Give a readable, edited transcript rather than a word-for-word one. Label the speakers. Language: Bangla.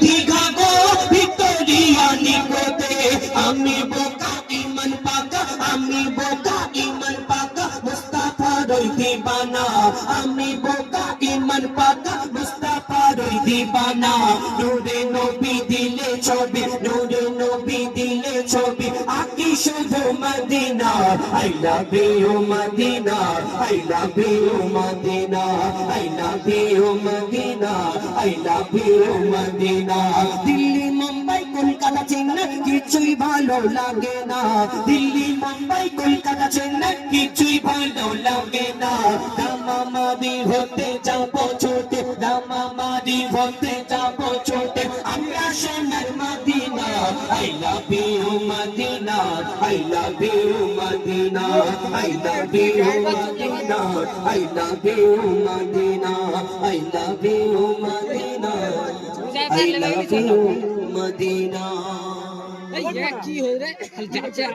Speaker 1: দীঘা গো ভিক্টোরিয়া নিকটে আমি বোকা ইমান পাকা আমি বোকা ইমান পাকা মুস্তাফার ওই দিবানা আমি বোকা ইমান পাকা মুস্তাফার ওই দিবানা নূরে নবী দিলে ছবি নূরে নবী দিলে ছবি আকি শুধু Medina I love you Medina I love you Medina I love you Medina I love you Medina Delhi Mumbai Kolkata Chennai কিছুই ভালো লাগে না দিল্লি মুম্বাই কলকাতা চেন্নাই কিছুই ভালো লাগে না দামামাদি হতে যাবো ছোটে দামামাদি হতে যাবো ছোটে আমরা সোনার Medina I love you Medina I love you Medina I love you Medina I love you Medina I love you Medina I love you Medina.
Speaker 2: কি হয়ে রে